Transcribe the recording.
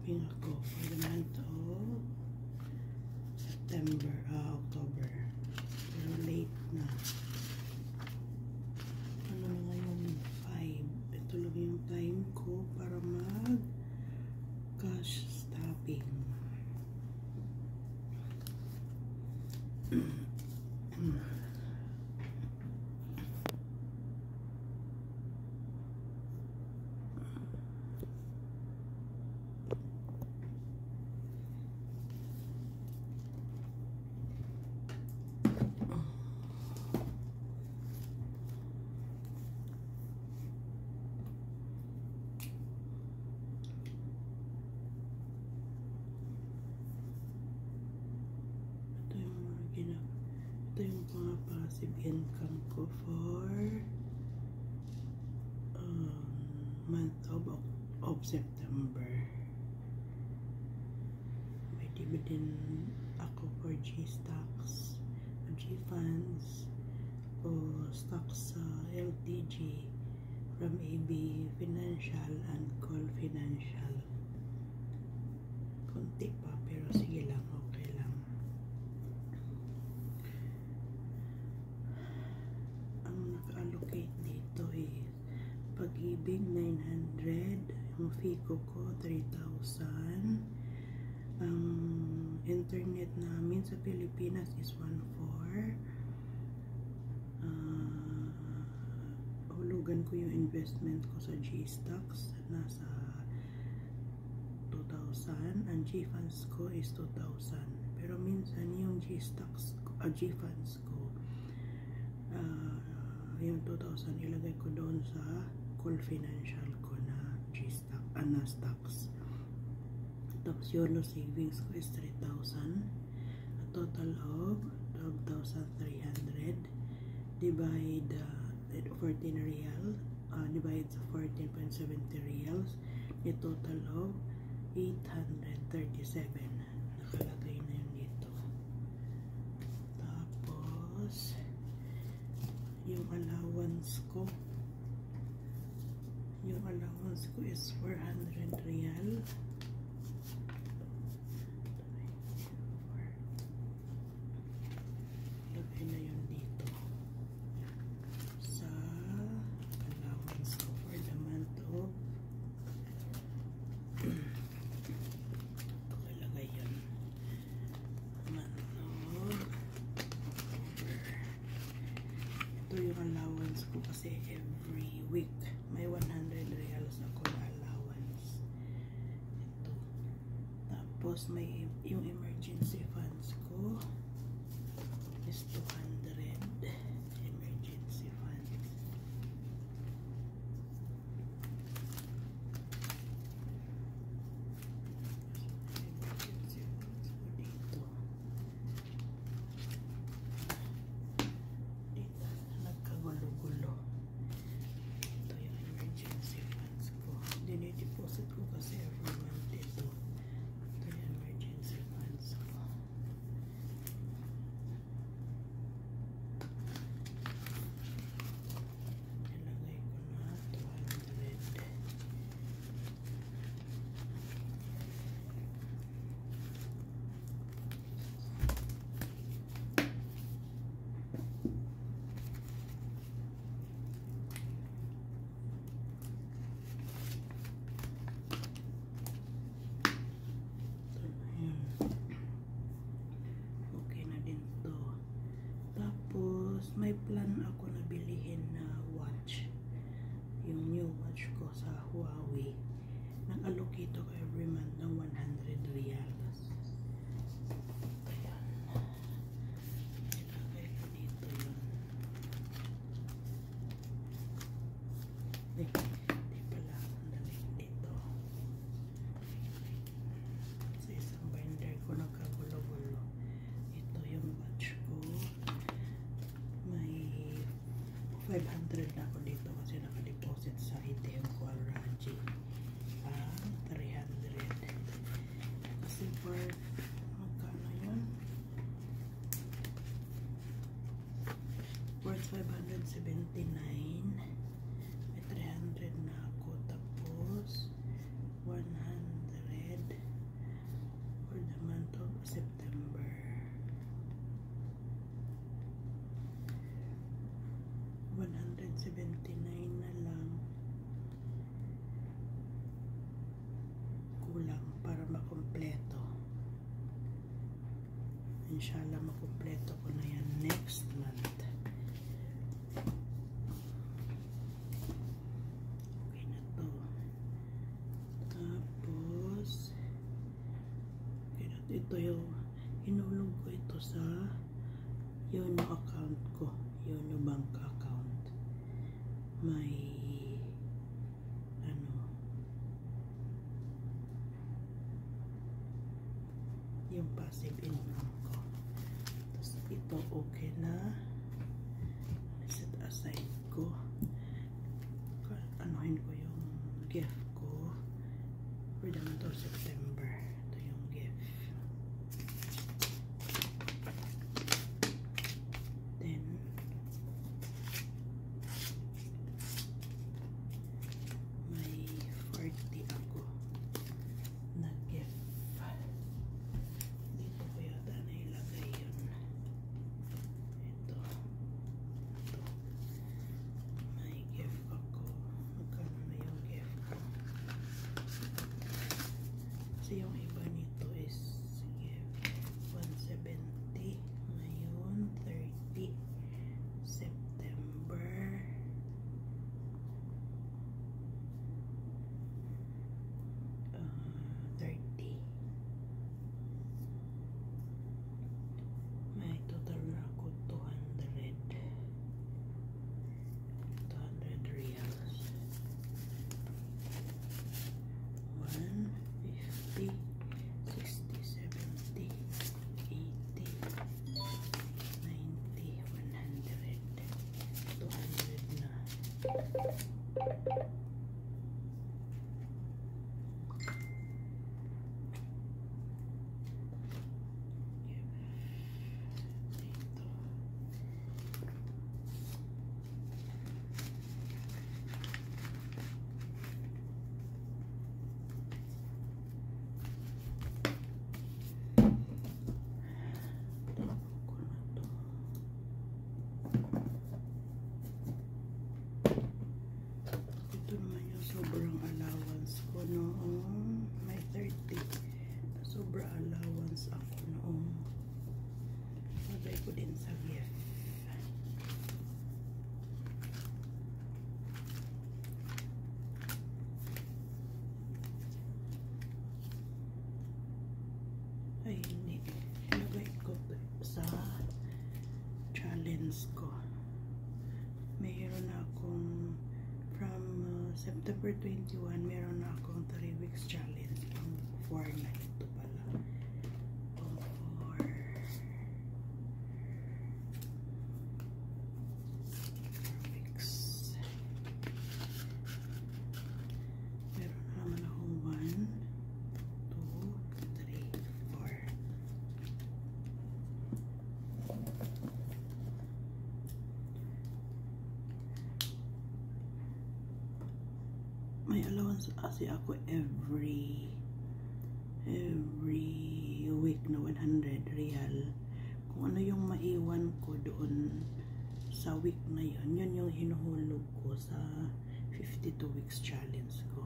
shopping ako for the month of October. Pero late na. Ano na ngayon? 5. Ito lang yung time ko para mag-cash stopping. Ito yung mga passive income ko for month of September. May dividend ako for G-Stocks, G-Funds, o stocks sa LTG from AB Financial and Call Financial. Konti pa pero sige lang, okay lang. Allocate dito is Pag-ibig 900, yung FICO ko 3,000, ang internet namin sa Pilipinas is 1,400, hulugan ko yung investment ko sa G-Stocks nasa 2,000, ang G-Funds ko is 2,000, pero minsan yung G-Stocks, G-Funds ko yung 2,000 ilagay ko doon sa Call Financial ko na G-Stock, na stocks. Tapos YOLO savings ko is 3,000, a total of 12,300 divide 14 real, divide sa 14.70 reals, a total of 837. Nakalagay na yun dito. Tapos yung allowance ko is 400 real. Lagay na yun dito sa allowance ko for the month of lagay yun month of October. Ito yung allowance ko kasi every week may 100 reals ako na allowance. Ito. Tapos may yung emergency funds ko is 200 emergency funds. Emergency funds ko dito. Dito nagkagulo-gulo. Ito yung emergency funds ko. Dinideposit ko kasi every month dito. Ito yung emergency funds ko. Nilagay ko na 200. Okay na din to. Tapos may plan ako na bilihin na watch, yung new watch ko sa Huawei. Nag-allocate ako every month ng 100 reals. Ayan, ilagay ko dito yun. Di pala, dali dito sa isang binder ko nagkagulo-gulo. Ito yung watch ko, may 500 na ako dito kasi nakadeposit sa ATM ko Al-Raji. 300 kasi for magkano yun, worth 579. May 300 na ako, tapos 100 September. $179 na lang. Kulang para makumpleto. Inshallah makumpleto ko na yan next month. Okay na to. Tapos ito yung hinulog ko ito sa Yono account ko, Yono bank account. May yung passive income ko. Tapos ito okay na. Set aside ko. Anuhin ko yung gift ko for the month of September. Ito yung gift. Then may 40 ako na gift. Dito ko yata nailagay yun. Ito. May gift ako. Magkano na yung gift ko? Kasi yung iba nito is gift 170. Ngayon 30 September. May total na ako 200 reals. 150, 60, 70, 80, 90, 100, 200 na. Ito naman yung sobrang allowance ko noong may 30. Sobrang allowance ako noong lagay ko din sa gift. Ay hindi, lagay ko sa challenge ko. Mayroon akong from September 21, meron na akong 3 weeks challenge. Pang 4 na ito pala. Pang 4 weeks. Meron naman akong 1, 2, 3, 4. May allowance kasi ako every week na 100 real. Kung ano yung maiwan ko doon sa week na yun, yun yung hinuhulog ko sa 52 weeks challenge ko.